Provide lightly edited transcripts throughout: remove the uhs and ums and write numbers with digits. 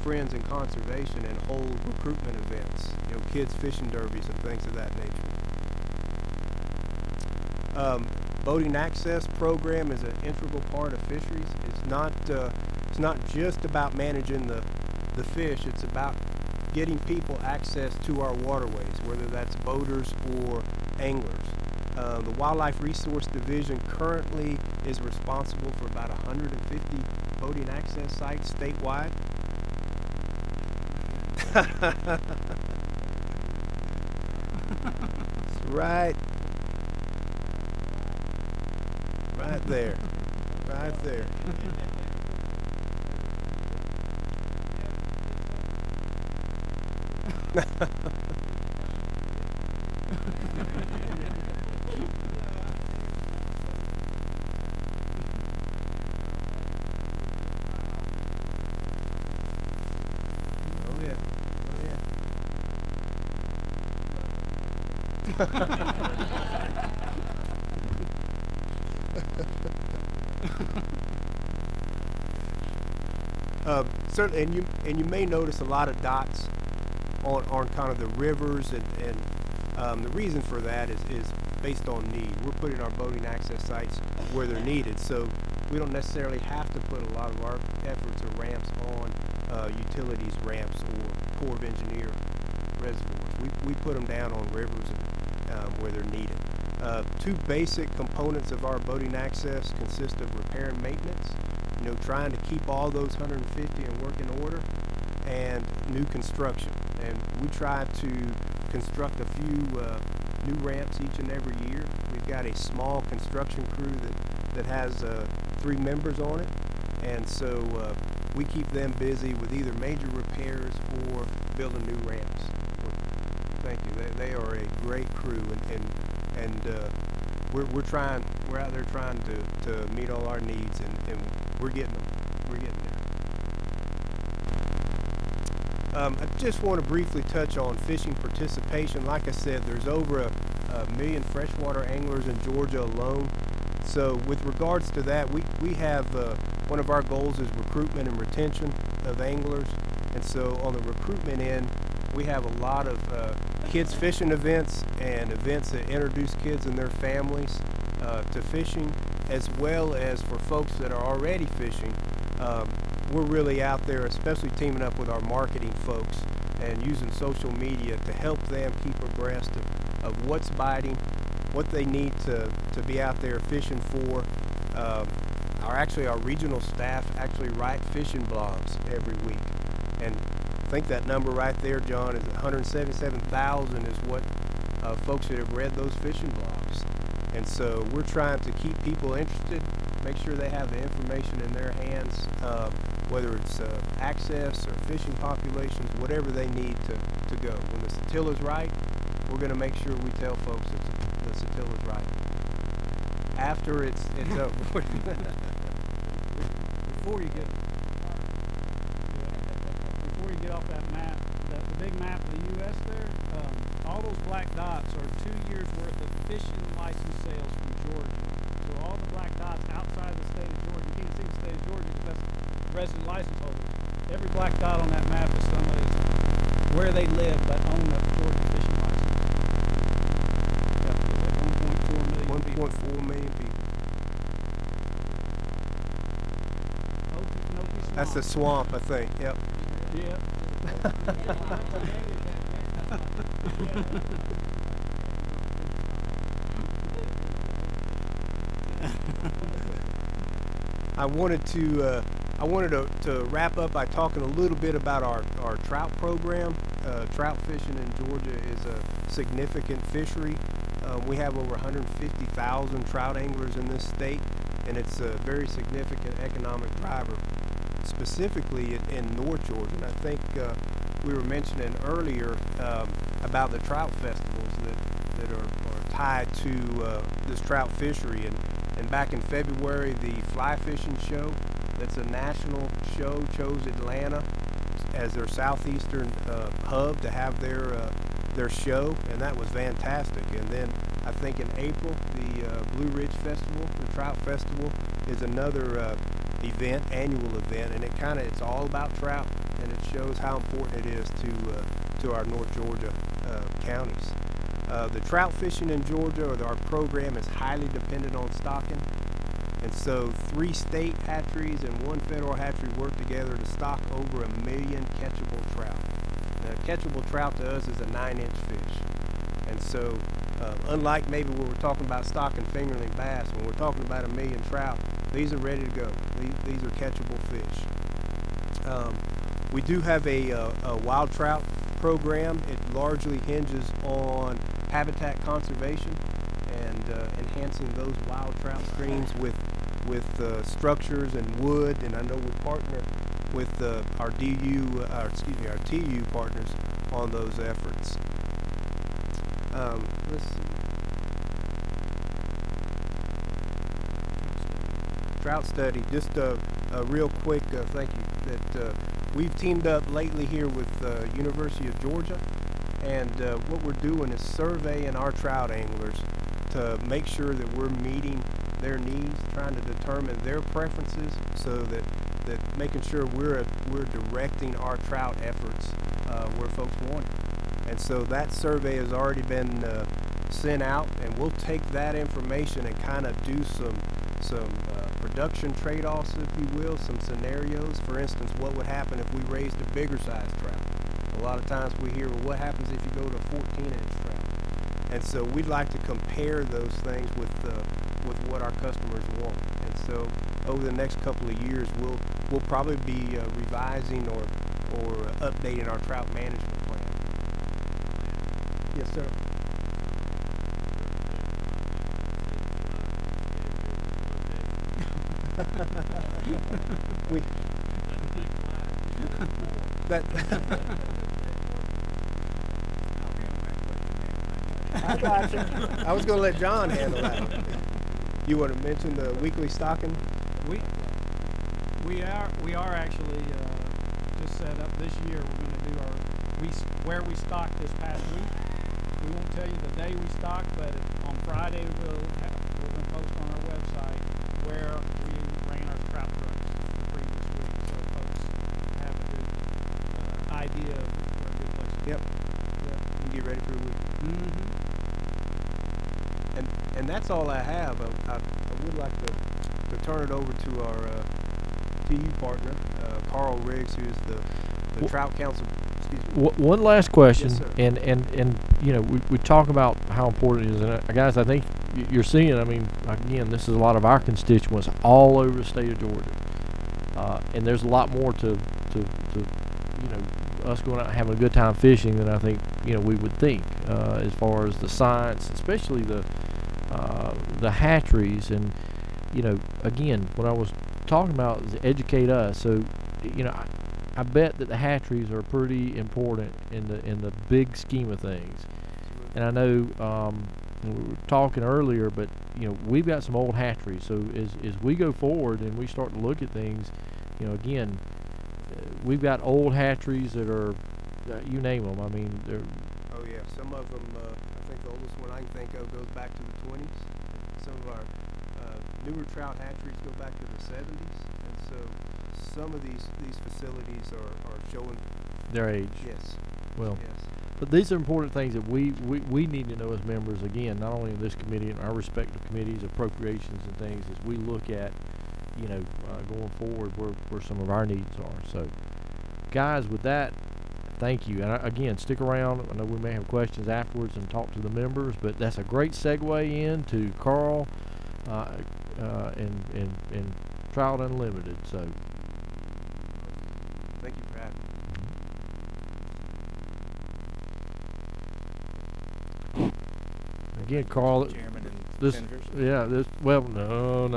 friends in conservation and hold recruitment events, kids fishing derbies and things of that nature. Boating access program is an integral part of fisheries. It's not just about managing the fish. It's about getting people access to our waterways, whether that's boaters or anglers. The Wildlife Resource Division currently is responsible for about 150 boating access sites statewide. That's right. Right there. Right there. Oh yeah. Oh yeah. Certainly, and you may notice a lot of dots on kind of the rivers, and the reason for that is based on need. We're putting our boating access sites where they're needed, so we don't necessarily have to put a lot of our efforts or ramps on utilities ramps or Corps of Engineer reservoirs. We put them down on rivers and where they're needed. Two basic components of our boating access consist of repair and maintenance, trying to keep all those 150 in working order, and new construction. And we try to construct a few new ramps each and every year. We've got a small construction crew that has 3 members on it, and so we keep them busy with either major repairs or building new ramps. Thank you. They are a great crew, and we're out there trying to meet all our needs, and we're getting them. We're getting there. I just want to briefly touch on fishing participation. Like I said, there's over a million freshwater anglers in Georgia alone. So with regards to that, we have one of our goals is recruitment and retention of anglers. And so on the recruitment end, we have a lot of kids fishing events and events that introduce kids and their families to fishing, as well as for folks that are already fishing. We're really out there, especially teaming up with our marketing folks and using social media to help them keep abreast of what's biting, what they need to be out there fishing for. Our regional staff actually write fishing blogs every week, and I think that number right there, John, is 177,000 is what folks that have read those fishing blogs. And so we're trying to keep people interested, make sure they have the information in their hands, whether it's access or fishing populations, whatever they need to go. When the Satilla's right, we're going to make sure we tell folks that the Satilla's right. After it's over. Before you get off that map, the big map of the U.S. there, all those black dots are 2 years worth of fishing license sales from Georgia. So all the black dots outside the state of Georgia, you can't see the state of Georgia because that's resident license holders. Every black dot on that map is somebody's where they live but own a Georgia fishing license. Yeah, 1.4 million people. That's the swamp, I think. Yep. Yep. I wanted to wrap up by talking a little bit about our trout program. Trout fishing in Georgia is a significant fishery. We have over 150,000 trout anglers in this state, and it's a very significant economic driver, specifically in North Georgia. And I think we were mentioning earlier about the trout festivals that are tied to this trout fishery. And back in February, the Fly Fishing Show, that's a national show, chose Atlanta as their southeastern hub to have their show, and that was fantastic. And then I think in April, the Blue Ridge Festival, the Trout Festival, is another annual event, and it's all about trout. and it shows how important it is to our North Georgia counties. The trout fishing in Georgia, or our program, is highly dependent on stocking. And so 3 state hatcheries and 1 federal hatchery work together to stock over 1 million catchable trout. Now, catchable trout to us is a 9-inch fish. And so, unlike maybe when we're talking about stocking fingerling bass, when we're talking about 1 million trout, these are ready to go. These are catchable fish. We do have a wild trout program. It largely hinges on habitat conservation and enhancing those wild trout streams with structures and wood. And I know we partner with our TU partners on those efforts. Let's see. Trout study, just real quick, thank you, that we've teamed up lately here with University of Georgia, and what we're doing is surveying our trout anglers to make sure that we're meeting their needs, trying to determine their preferences, so that making sure we're directing our trout efforts where folks want it. And so that survey has already been sent out, and we'll take that information and kind of do some production trade-offs, if you will, some scenarios. For instance, what would happen if we raised a bigger size trout? A lot of times we hear, well, what happens if you go to 14-inch trout? And so we'd like to compare those things with what our customers want. And so over the next couple of years, we'll probably be revising or updating our trout management plan. Yes, sir. I got you. I was going to let John handle that. You want to mention the weekly stocking? We are actually just set up this year. We're going to do where we stocked this past week. We won't tell you the day we stocked, but on Friday we're going to post on our website where we ran our trout trucks the previous week, so folks have a good idea of where a good place to go. Yep. And get ready for a week. Mm-hmm. And that's all I have. I would like to turn it over to our TU partner, Carl Riggs, who is the Trout Council. Excuse me. One last question, Yes, sir. and you know, we talk about how important it is, and guys, I think you're seeing. I mean, again, this is a lot of our constituents all over the state of Georgia, and there's a lot more to you know, us going out and having a good time fishing than I think we would think, as far as the science, especially the hatcheries, and again, what I was talking about is educate us. So I bet that the hatcheries are pretty important in the big scheme of things. And I know we were talking earlier, but we've got some old hatcheries. So as we go forward and we start to look at things, again, we've got old hatcheries that are, you name them. I mean, they're. Oh yeah, some of them. I think the oldest one I can think of goes back to the 20s. Some of our newer trout hatcheries go back to the 70s, and so some of these facilities are showing Their age. Yes. Well, Yes. but these are important things that we need to know as members, again, not only in this committee, in our respective committees, appropriations and things, as we look at, going forward where some of our needs are. So, guys, with that, thank you. And again, stick around. I know we may have questions afterwards and talk to the members, but that's a great segue into Carl and Trout Unlimited. So, Thank you for having me. again, Carl, Chairman and this, senators. yeah, this, well, no.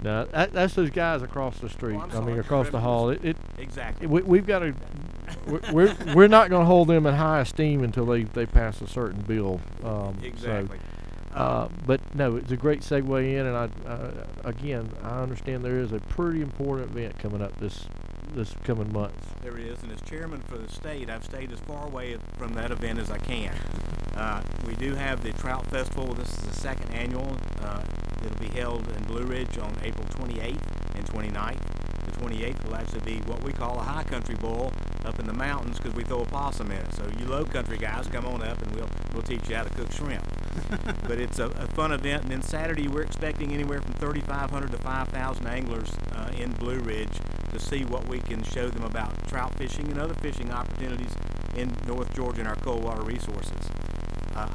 No, that's those guys across the street. I'm I mean, sorry. across the hall. Exactly. We've got to. We're not going to hold them in high esteem until they pass a certain bill. Exactly. But no, it's a great segue in, and again, I understand there is a pretty important event coming up this coming month. There is, and as chairman for the state, I've stayed as far away from that event as I can. We do have the Trout Festival. This is the second annual. It'll be held in Blue Ridge on April 28th and 29th. The 28th will actually be what we call a high country bowl up in the mountains because we throw a possum in it. So you low country guys, come on up and we'll teach you how to cook shrimp. But it's a fun event. And then Saturday we're expecting anywhere from 3,500 to 5,000 anglers in Blue Ridge to see what we can show them about trout fishing and other fishing opportunities in North Georgia and our cold water resources.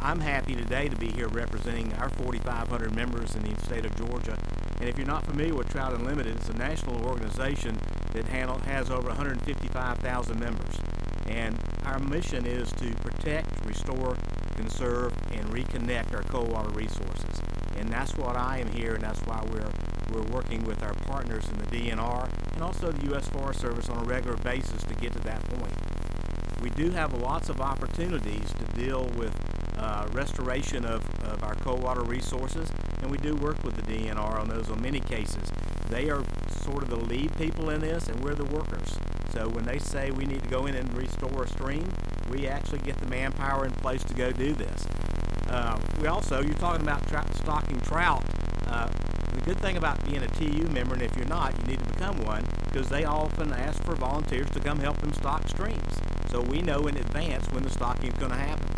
I'm happy today to be here representing our 4,500 members in the state of Georgia. And if you're not familiar with Trout Unlimited, it's a national organization that has over 155,000 members. And our mission is to protect, restore, conserve, and reconnect our cold water resources. And that's what I am here, and that's why we're working with our partners in the DNR and also the U.S. Forest Service on a regular basis to get to that point. We do have lots of opportunities to deal with restoration of our cold water resources, and we do work with the DNR on those in many cases. They are sort of the lead people in this, and we're the workers. So when they say we need to go in and restore a stream, we actually get the manpower in place to go do this. We also, you're talking about stocking trout. The good thing about being a TU member, and if you're not, you need to become one, because they often ask for volunteers to come help them stock streams. So we know in advance when the stocking is going to happen.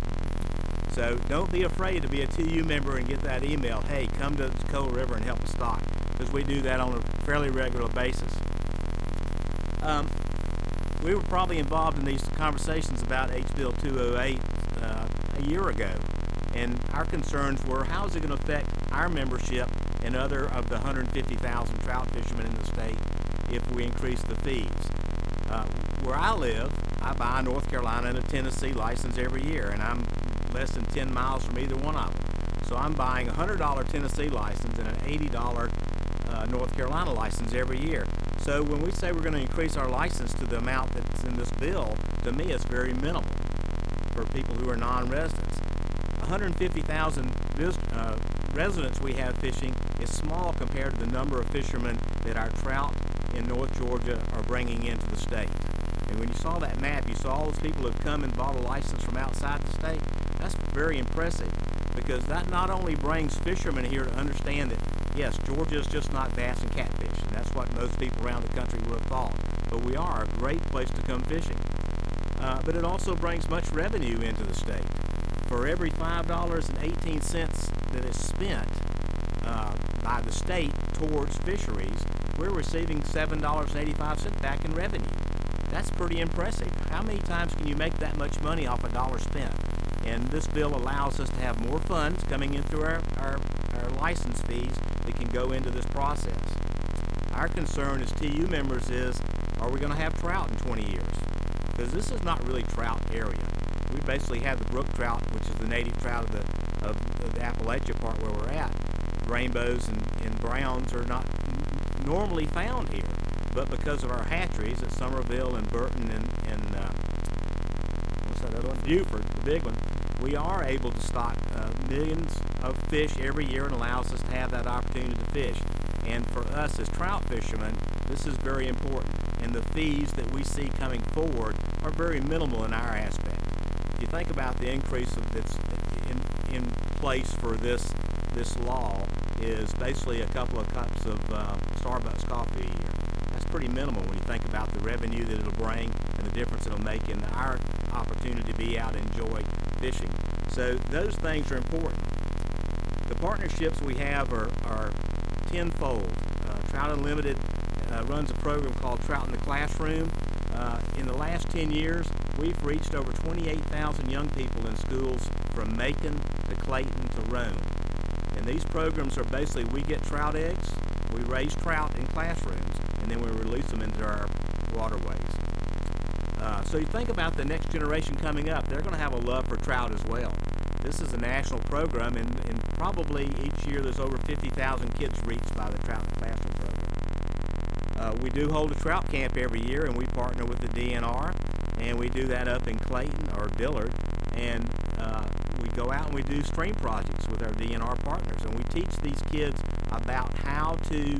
So don't be afraid to be a TU member and get that email, hey, come to the Coal River and help us stock, because we do that on a fairly regular basis. We were probably involved in these conversations about HB 208 a year ago, and our concerns were, how is it going to affect our membership and other of the 150,000 trout fishermen in the state if we increase the fees? Where I live, I buy a North Carolina and a Tennessee license every year, and I'm less than 10 miles from either one of them. So I'm buying a $100 Tennessee license and an $80 North Carolina license every year. So when we say we're going to increase our license to the amount that's in this bill, to me it's very minimal for people who are non-residents. 150,000 residents we have fishing is small compared to the number of fishermen that our trout in North Georgia are bringing into the state. And when you saw that map, you saw all those people who have come and bought a license from outside the state. That's very impressive, because that not only brings fishermen here to understand that, yes, Georgia is just not bass and catfish, and that's what most people around the country would have thought. But we are a great place to come fishing. But it also brings much revenue into the state. For every $5.18 that is spent by the state towards fisheries, we're receiving $7.85 back in revenue. That's pretty impressive. How many times can you make that much money off a dollar spent? And this bill allows us to have more funds coming in through our license fees that can go into this process. Our concern as TU members is, are we going to have trout in 20 years? Because this is not really trout area. We basically have the brook trout, which is the native trout of the Appalachia part where we're at. Rainbows and browns are not normally found here, but because of our hatcheries at Somerville and Burton and what's that other one? Buford, the big one, we are able to stock millions of fish every year, and allows us to have that opportunity to fish. And for us as trout fishermen, this is very important. And the fees that we see coming forward are very minimal in our aspect. If you think about the increase that's in place for this law is basically a couple of cups of Starbucks coffee a year. That's pretty minimal when you think about the revenue that it'll bring and the difference it'll make in our opportunity to be out and enjoy fishing. So those things are important. The partnerships we have are tenfold. Trout Unlimited runs a program called Trout in the Classroom. In the last 10 years, we've reached over 28,000 young people in schools from Macon to Clayton to Rome. And these programs are basically, we get trout eggs, we raise trout in classrooms, and then we release them into our waterways. So you think about the next generation coming up, they're going to have a love for trout as well. This is a national program, and probably each year there's over 50,000 kids reached by the Trout in the Classroom program. We do hold a trout camp every year, and we partner with the DNR, and we do that up in Clayton or Dillard, and we go out and we do stream projects with our DNR partners, and we teach these kids about how to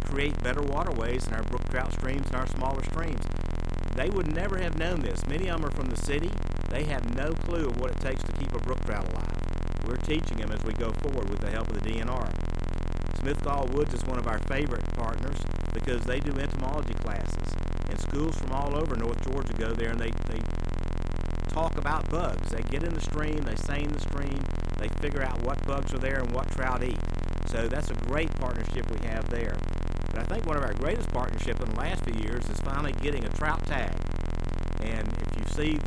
create better waterways in our brook trout streams and our smaller streams. They would never have known this. Many of them are from the city. They have no clue of what it takes to keep a brook trout alive. We're teaching them as we go forward with the help of the DNR. Smith Gall Woods is one of our favorite partners. because they do entomology classes, and schools from all over North Georgia go there and they talk about bugs. They get in the stream, they seine the stream, they figure out what bugs are there and what trout eat. So that's a great partnership we have there. But I think one of our greatest partnerships in the last few years is finally getting a trout tag. And if you see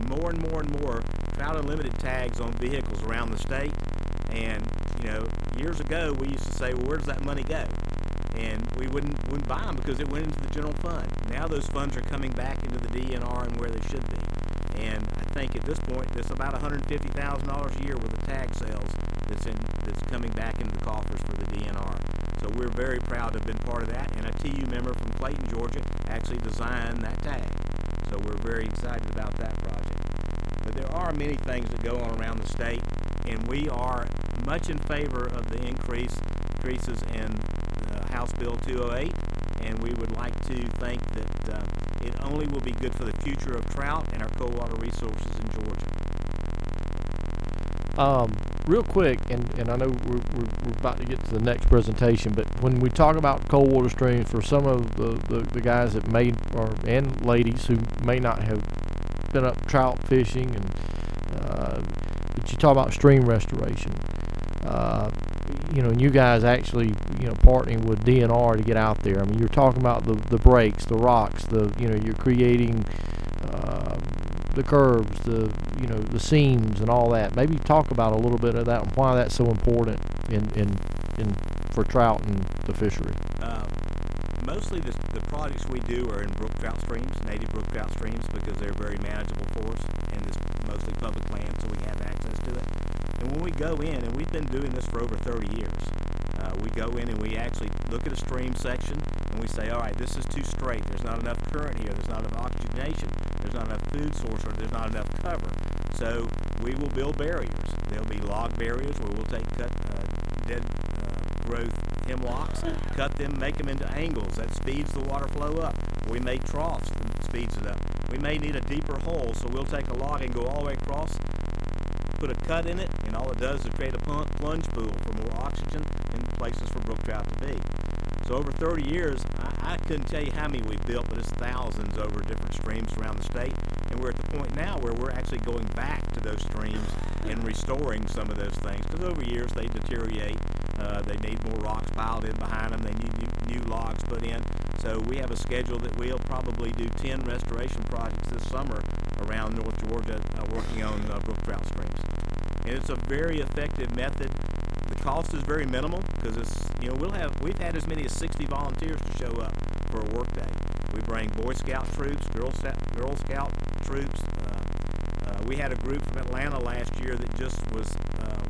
more and more and more Trout Unlimited tags on vehicles around the state. And years ago we used to say, well, where does that money go? And we wouldn't buy them because it went into the general fund. Now those funds are coming back into the DNR and where they should be. And I think at this point, there's about $150,000 a year worth of tag sales that's coming back into the coffers for the DNR. So we're very proud to have been part of that. And a TU member from Clayton, Georgia, actually designed that tag. So we're very excited about that project. But there are many things that go on around the state, and we are much in favor of the increases in House Bill 208, and we would like to think that it only will be good for the future of trout and our cold water resources in Georgia. Real quick, and I know we're about to get to the next presentation, but when we talk about cold water streams, for some of the guys that may, and ladies who may not have been up trout fishing, and but you talk about stream restoration, and you guys actually, partnering with DNR to get out there. I mean, you're talking about the breaks, the rocks, you're creating the curves, the seams and all that. Maybe talk about a little bit of that and why that's so important in for trout and the fishery. Mostly the projects we do are in brook trout streams, native brook trout streams, because they're very manageable for us, and it's mostly public land, so we have access to it. And when we go in, and we've been doing this for over 30 years, we go in and we actually look at a stream section and we say, all right, this is too straight. There's not enough current here. There's not enough oxygenation. There's not enough food source, or there's not enough cover. So we will build barriers. There'll be log barriers where we'll take dead growth hemlocks, cut them, make them into angles. That speeds the water flow up. We make troughs that speeds it up. We may need a deeper hole, so we'll take a log and go all the way across, put a cut in it, and all it does is create a plunge pool for more oxygen and places for brook trout to be. So over 30 years, I couldn't tell you how many we've built, but it's thousands over different streams around the state. And we're at the point now where we're actually going back to those streams and restoring some of those things. Because over years, they deteriorate. They need more rocks piled in behind them. They need new logs put in. So we have a schedule that we'll probably do 10 restoration projects this summer around North Georgia working on brook trout streams. And it's a very effective method. The cost is very minimal because it's, we've had as many as 60 volunteers to show up for a work day. We bring Boy Scout troops, Girl Scout troops. We had a group from Atlanta last year that just was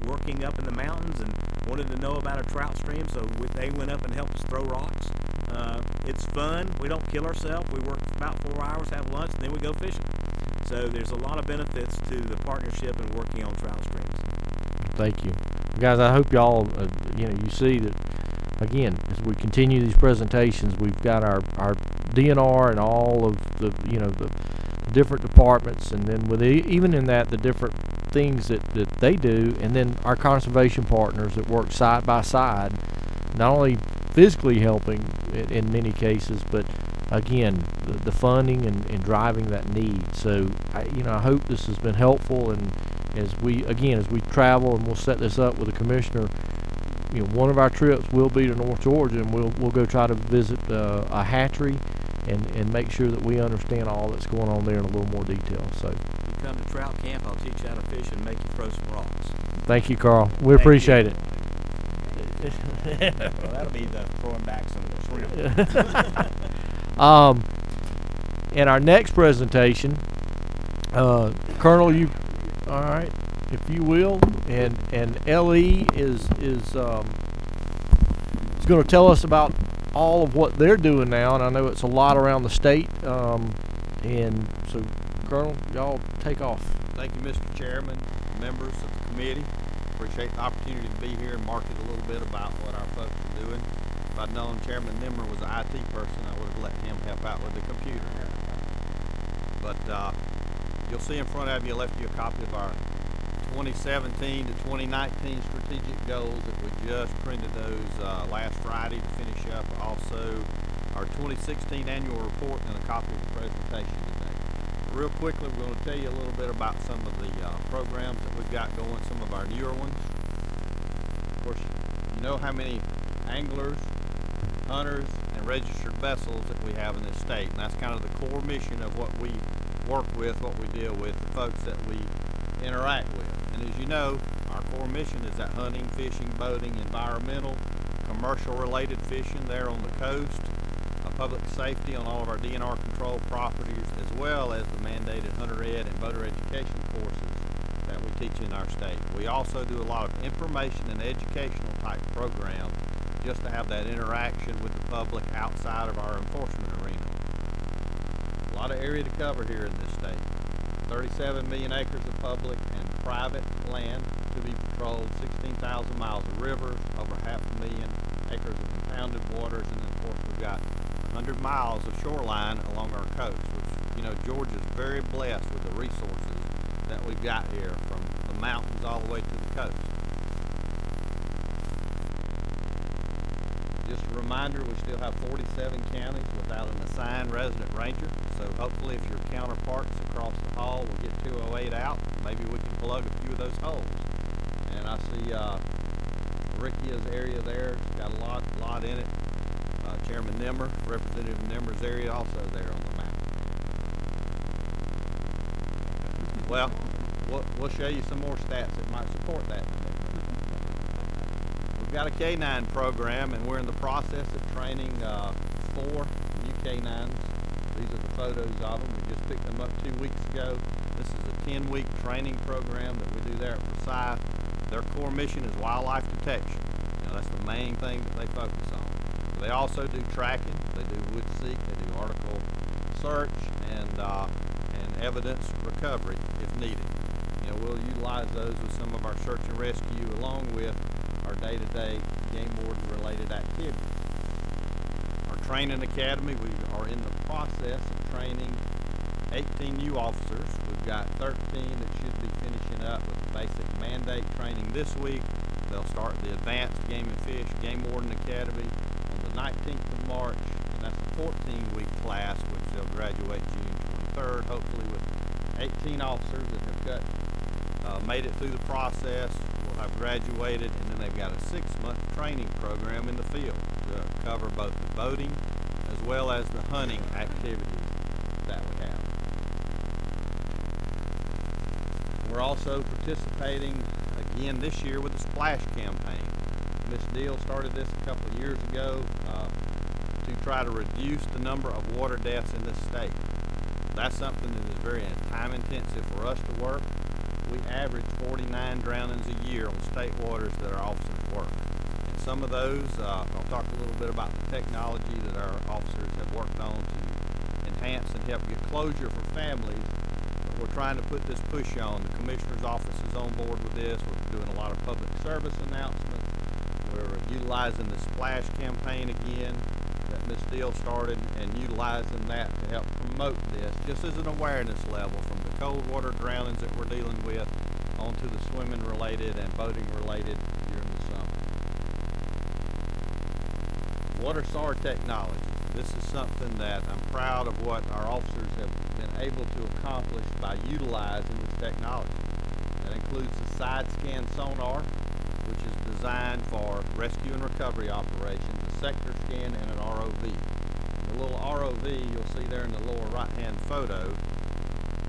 working up in the mountains and wanted to know about a trout stream, so they went up and helped us throw rocks. It's fun. We don't kill ourselves. We work about 4 hours, have lunch, and then we go fishing. So there's a lot of benefits to the partnership and working on trout streams. Thank you. Guys, I hope y'all, you see that, again, as we continue these presentations, we've got our DNR and all of the different departments, and then with even in that, the different things that they do, and then our conservation partners that work side by side, not only physically helping in many cases, but again, the funding and driving that need. So, I hope this has been helpful, and as we travel, and we'll set this up with the commissioner, one of our trips will be to North Georgia, and we'll go try to visit a hatchery and make sure that we understand all that's going on there in a little more detail. So, you come to trout camp, I'll teach you how to fish and make you throw some rocks. Thank you, Carl. We appreciate it. Well, that'll be the throwing back some shrimp. In our next presentation, Colonel, you, all right, if you will, and LE is going to tell us about all of what they're doing now, and I know it's a lot around the state, and so, Colonel, y'all take off. Thank you, Mr. Chairman, members of the committee. Appreciate the opportunity to be here and market a little bit about what our folks are doing. If I'd known Chairman Nimmer was an IT person, I would have let him help out with the computer. But you'll see in front of you, I left you a copy of our 2017 to 2019 strategic goals that we just printed those last Friday to finish up. Also, our 2016 annual report and a copy of the presentation today. Real quickly, we're going to tell you a little bit about some of the programs that we've got going, some of our newer ones. Of course, you know how many anglers, hunters, and registered vessels that we have in this state, and that's kind of the core mission of what we work with, what we deal with, the folks that we interact with. And as you know, our core mission is that hunting, fishing, boating, environmental, commercial related fishing there on the coast, public safety on all of our DNR controlled properties, as well as the mandated hunter ed and boater education courses that we teach in our state. We also do a lot of information and educational type programs just to have that interaction with the public outside of our enforcement arena. A lot of area to cover here in this state. 37 million acres of public and private land to be patrolled, 16,000 miles of rivers, over 500,000 acres of impounded waters, and then of course we've got 100 miles of shoreline along our coast, which, you know, Georgia's very blessed with the resources that we've got here, from the mountains all the way to the coast. Just a reminder, we still have 47 counties without an assigned resident ranger, so hopefully if your counterparts across the hall will get 208 out, maybe we can plug a few of those holes. And I see Rickia's area there, it's got a lot in it. Chairman Nimmer, Representative Nimmer's area, also there on the map. Well, we'll show you some more stats that might support that. We've got a K9 program, and we're in the process of training 4 new K9s. These are the photos of them. We just picked them up 2 weeks ago. This is a 10-week training program that we do there at Forsyth. Their core mission is wildlife detection. Now, that's the main thing that they focus on. They also do tracking, they do wood seek, they do article search, and evidence recovery if needed. You know, we'll utilize those with some of our search and rescue along with our day-to-day game warden related activities. Our training academy, we are in the process of training 18 new officers. We've got 13 that should be finishing up with the basic mandate training this week. They'll start the advanced game and fish game warden academy 19th of March, and that's a 14-week class which they'll graduate June 23rd, hopefully with 18 officers that have made it through the process, will have graduated, and then they've got a 6-month training program in the field to cover both the boating as well as the hunting activities that we have. We're also participating again this year with the Splash campaign. Ms. Deal started this a couple of years ago to try to reduce the number of water deaths in this state. That's something that is very time intensive for us to work. We average 49 drownings a year on state waters that our officers work. And some of those, I'll talk a little bit about the technology that our officers have worked on to enhance and help get closure for families. But we're trying to put this push on. The Commissioner's Office is on board with this. We're doing a lot of public service announcements. We're utilizing the Splash campaign again that Ms. Deal started, and utilizing that to help promote this just as an awareness level, from the cold water drownings that we're dealing with onto the swimming related and boating related during the summer. Water SAR technology. This is something that I'm proud of what our officers have been able to accomplish by utilizing this technology. That includes the side scan sonar, which is designed for rescue and recovery operations, a sector scan, and an ROV. The little ROV you'll see there in the lower right-hand photo,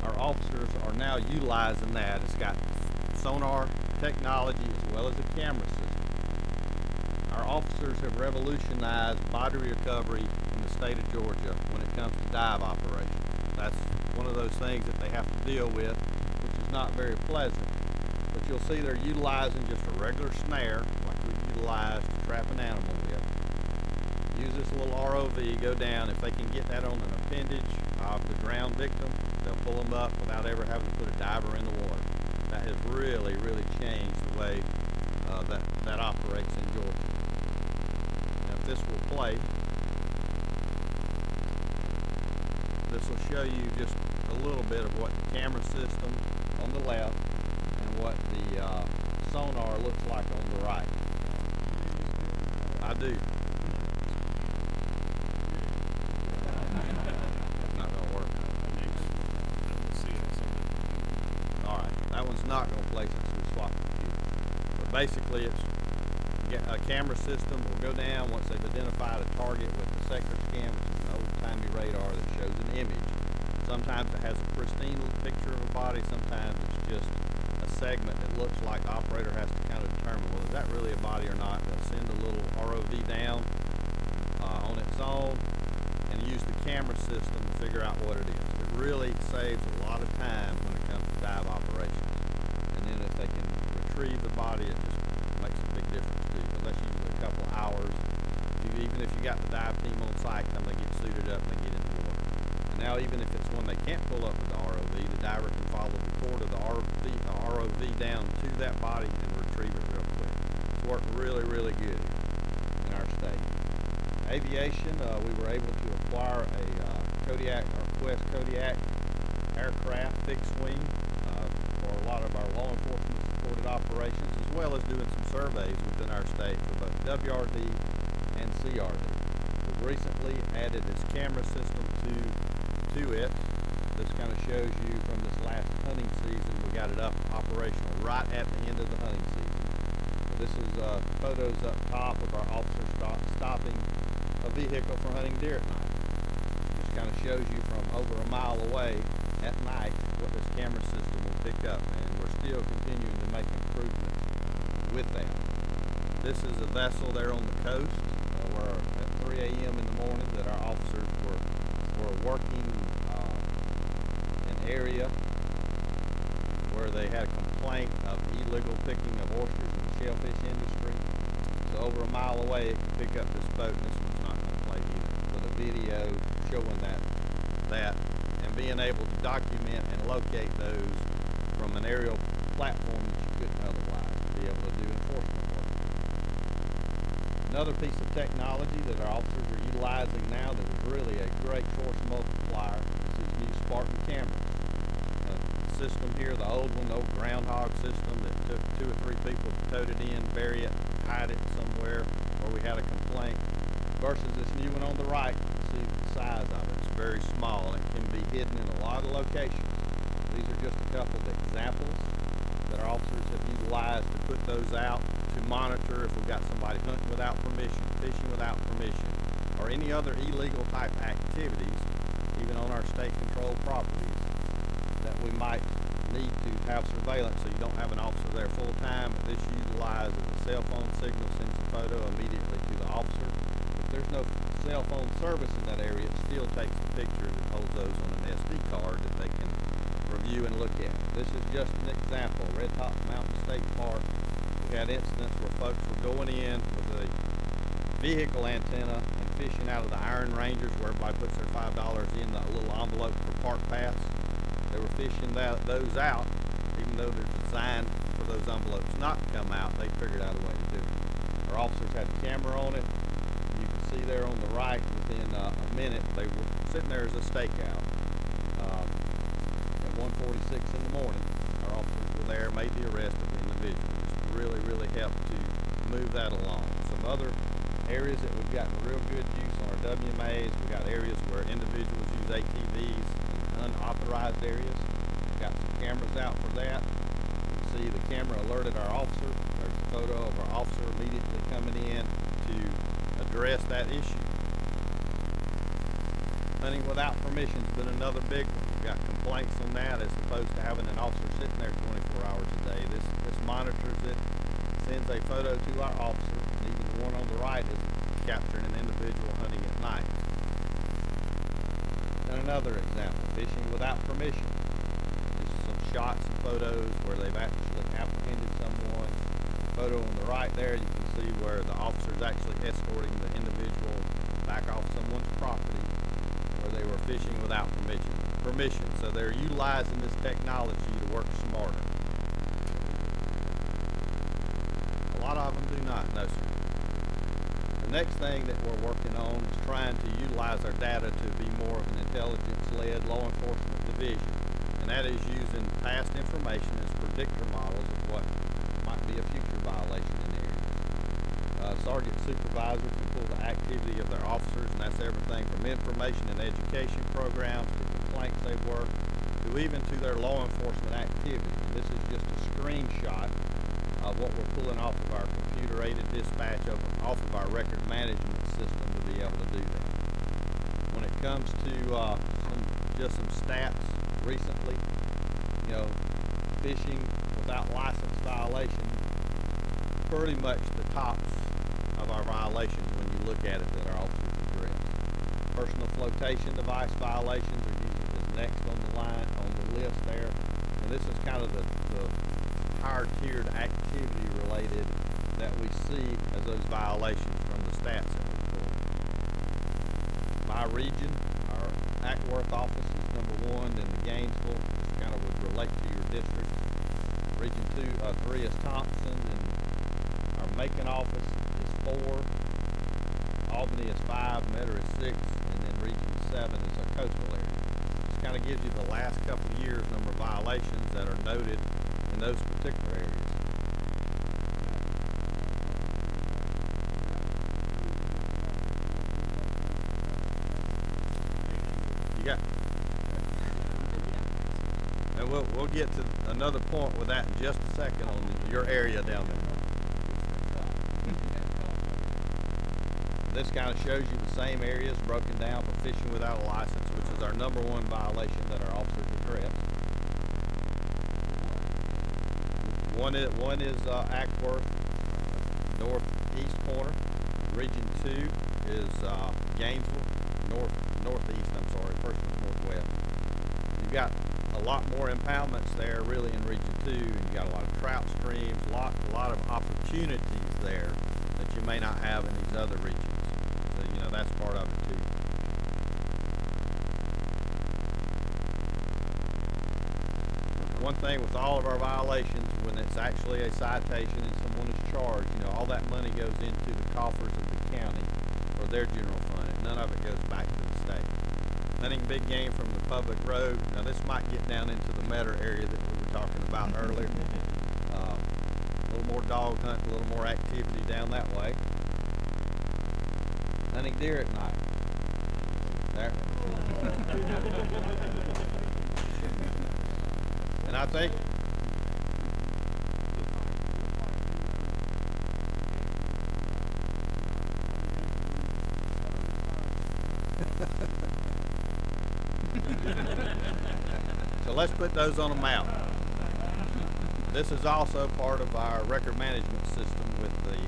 our officers are now utilizing that. It's got sonar technology as well as a camera system. Our officers have revolutionized body recovery in the state of Georgia when it comes to dive operations. That's one of those things that they have to deal with, which is not very pleasant. But you'll see they're utilizing just a regular snare like we utilize to trap an animal with. Use this little ROV, go down. If they can get that on an appendage of the drowned victim, they'll pull them up without ever having to put a diver in the water. That has really, really changed the way that operates in Georgia. Now, if this will play, this will show you just a little bit of what the camera system on the left and what the sonar looks like on the right. I do. not going to place it, so we swap the computer. But basically, it's a camera system will go down once they've identified a target with the sector scan, which is an old-timey radar that shows an image. Sometimes it has a pristine picture of a body, sometimes it's just a segment that looks like the operator has to kind of determine, well, is that really a body or not? They'll send a little ROV down on its own and use the camera system to figure out what it is. It really saves a lot of time when it comes to dive operations. And then if they can retrieve the body, it just makes a big difference too, because that's usually a couple of hours. Even if you got the dive team on site, time they get suited up and they get in the water. And now even if it's one they can't pull up with the ROV, the diver can follow the cord of the ROV down to that body and retrieve it real quick. It's worked really, really good in our state. Aviation, we were able to acquire a Kodiak, or Quest Kodiak aircraft fixed wing for a lot of our law enforcement supported operations, as well as doing some surveys within our state for both WRD and CRD. We've recently added this camera system to it. This kind of shows you from this last hunting season, we got it up operational right at the end of the hunting season. This is photos up top of our officers stopping a vehicle for hunting deer at night. Just kind of shows you from over a mile away at night what this camera system will pick up, and we're still continuing to make improvements with that. This is a vessel there on the coast where at 3 a.m. in the morning that our officers were working an area where they had a complaint of illegal picking of oysters in the shellfish industry. So over a mile away it could pick up this boat, and this one's not going to play either, with a video showing that and being able to document and locate those from an aerial platform that you couldn't otherwise be able to do enforcement work. Another piece of technology that our officers are utilizing now that is really a great force multiplier is these new Spartan cameras. The system here, the old one, the old groundhog system that took 2 or 3 people to tote it in, bury it, hide it somewhere where we had a complaint, versus this new one on the right. You can see the size of it. It's very small and it can be hidden in a lot of locations. These are just a couple of examples that our officers have utilized to put those out to monitor if we've got somebody hunting without permission, fishing without permission, or any other illegal type activities, even on our state controlled properties, that we might need to have surveillance so you don't have an officer there full time. But this utilizes a cell phone signal, sends a photo immediately to the officer. If there's no cell phone service in that area, it still takes the pictures and holds those on an SD card that they can review and look at. This is just an example. Red Top Mountain State Park, we had incidents where folks were going in with a vehicle antenna and fishing out of the Iron Rangers, where everybody puts their $5 in that little envelope for park pass. They were fishing those out, even though they're designed for those envelopes not to come out. They figured out a way to do it. Our officers had a camera on it. You can see there on the right, within a minute, they were sitting there as a stakeout. At 1:46 in the morning, our officers were there, made the arrest of the individual. Just really helped to move that along. Some other areas that we've gotten real good use on our WMAs, we've got areas where individuals use ATVs in unauthorized areas. We've got some cameras out for that. You can see the camera alerted our officer. There's a photo of our officer immediately coming in to address that issue. Hunting without permission has been another big one. We've got complaints on that, as opposed to having an officer sitting there 24 hours a day. This monitors it, sends a photo to our officer, and even the one on the right is capturing an individual hunting at night. And another example, fishing without permission. This is some shots and photos where they've actually apprehended someone. Photo on the right there, you can see where the officer is actually escorting the individual back off someone's property where they were fishing without permission. So they're utilizing this technology to work smarter. A lot of them do not, no sir. The next thing that we're working on is trying to utilize our data to be more of an intelligence-led law enforcement division, and that is using past information as predictor models of what might be a future violation in the area. Sergeant supervisors can pull the activity of their officers, and that's everything from information and education programs to complaints they've worked, to to even to their law enforcement activity. This is just a screenshot of what we're pulling off of our computer-aided dispatch off of our record management system to be able to do that. When it comes to just some stats recently, you know, fishing without license violation, pretty much the tops of our violations when you look at it that our officers address. Personal flotation device violations are usually the next on the line, on the list there. And this is kind of the higher tiered activity related that we see as those violations from the stats that we pull. By region, our Acworth office is number 1, then the Gainesville, which kind of would relate to your district. Region 3 is Thompson, and our Macon office is 4. Albany is 5, Metter is 6, and then Region 7 is our coastal area. This kind of gives you the last couple of years number of violations that are noted in those particular areas. You got, and we'll get to another point with that in just a second on your area down there. This kind of shows you the same areas broken down for fishing without a license, which is our number 1 violation that our officers address. One is Acworth, northeast corner. Region 2 is Gainesville, northeast. I'm sorry, first one's northwest. You've got a lot more impoundments there, really, in Region 2. You've got a lot of trout streams, a lot of opportunities there that you may not have in these other regions. So, you know, that's part of it too. One thing with all of our violations, when it's actually a citation and someone is charged, you know, all that money goes into the coffers of the county or their general fund, and none of it goes back to the state. Hunting big game from the public road. Now this might get down into the Metter area that we were talking about earlier. A little more dog hunt, a little more activity down that way. Hunting deer at night. There. And I think so let's put those on a map. This is also part of our record management system with the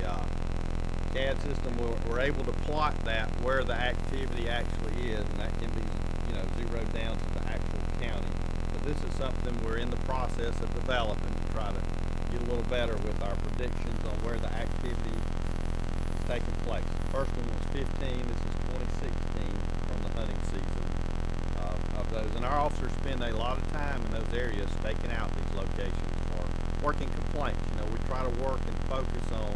CAD system. We're able to plot that where the activity actually is, and that can be, you know, zeroed down to the actual county. But this is something we're in the process of developing to try to get a little better with our predictions on where the activity is taking place. The first one was 15. This is 2016 from the hunting season of those. And our officers spend a lot of time in those areas staking out these locations for working complaints. You know, we try to work and focus on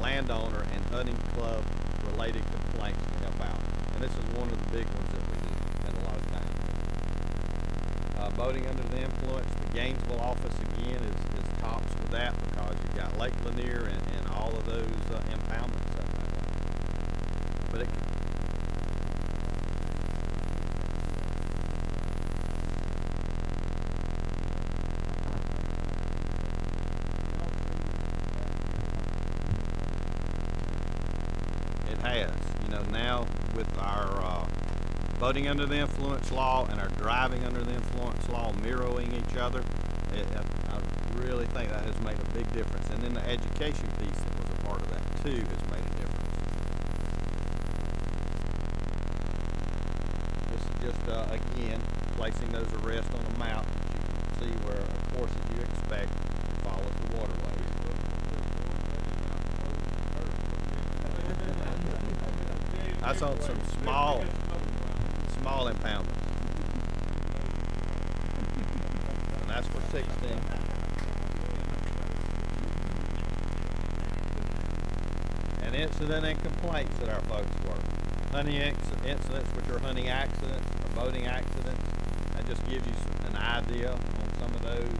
landowner and hunting club related complaints to help out. And this is one of the big ones that we do at a lot of times. Boating under the influence, the Gainesville office again is tops with that because you've got Lake Lanier and all of those impoundments up there. But it has, you know, now with our boating under the influence law and our driving under the influence law mirroring each other, I really think that has made a big difference. And then the education piece that was a part of that too has made a difference. This is just, again, placing those arrests on a map that you can see where, of course, as you expect, it follows the waterways. That's on some small impoundments. And that's for 16. And incident and complaints that our folks work. Hunting incidents, which are hunting accidents or boating accidents. That just gives you an idea on some of those.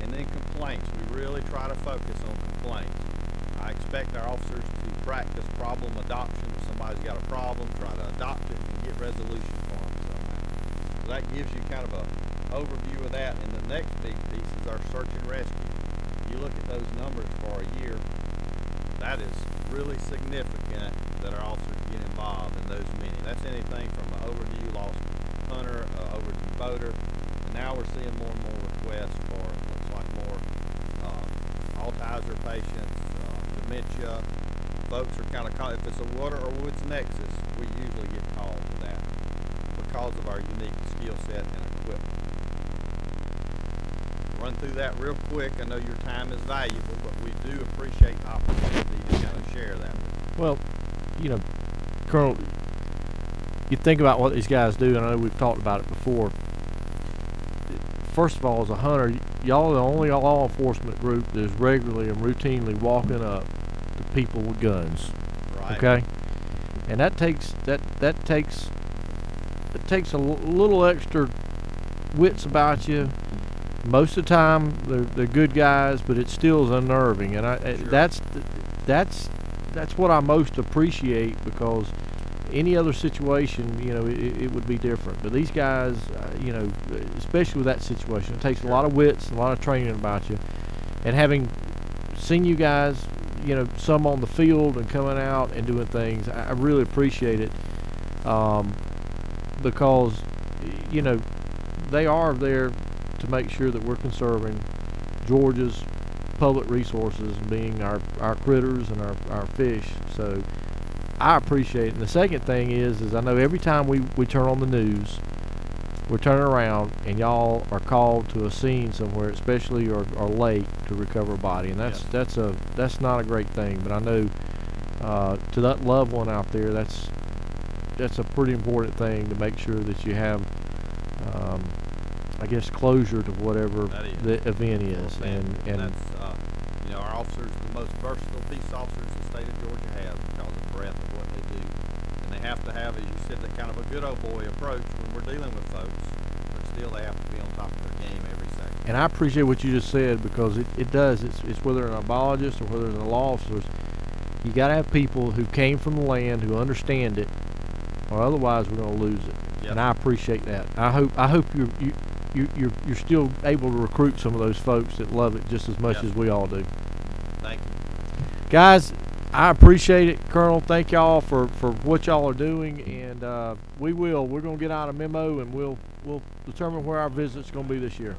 And then complaints. We really try to focus on complaints. I expect our officers to practice problem adoption. If somebody's got a problem, try to adopt it and get resolution for them somehow. So that gives you kind of a overview of that, and the next big piece is our search and rescue. You look at those numbers for a year, that is really significant that our officers get involved in those many. That's anything from an overdue lost hunter, overdue boater, and now we're seeing more and more requests for, looks like more Alzheimer's patients, dementia. Folks are kind of called, if it's a water or woods nexus, we usually get called for that because of our unique skill set and equipment. Run through that real quick. I know your time is valuable, but we do appreciate the opportunity to kind of share that with you. Well, you know, Colonel, you think about what these guys do, and I know we've talked about it before. First of all, as a hunter, y'all are the only law enforcement group that is regularly and routinely walking up to people with guns. Right. Okay? And that takes a little extra wits about you. Most of the time, they're good guys, but it still is unnerving, and Sure. that's what I most appreciate, because any other situation, you know, it would be different. But these guys, you know, especially with that situation, it takes a lot of wits, a lot of training about you, and having seen you guys, you know, some on the field and coming out and doing things, I really appreciate it, because, you know, they are there to make sure that we're conserving Georgia's public resources, being our critters and our fish. So I appreciate it. And the second thing is I know every time we turn on the news, we're turning around and y'all are called to a scene somewhere, especially or lake, to recover a body, and that's not a great thing. But I know to that loved one out there, that's a pretty important thing, to make sure that you have I guess closure to whatever the event is. And that's you know, our officers are the most versatile peace officers the state of Georgia has, because of the breadth of what they do. And they have to have, as you said, that kind of a good old boy approach when we're dealing with folks, but still they have to be on top of their game every second. And I appreciate what you just said, because it does. It's whether an biologist or whether they're law officers, you got to have people who came from the land, who understand it, or otherwise we're going to lose it. Yep. And I appreciate that. I hope you're still able to recruit some of those folks that love it just as much Yep. as we all do. Thank you. Guys, I appreciate it, Colonel. Thank y'all for what y'all are doing, and we're going to get out a memo, and we'll determine where our visit's going to be this year.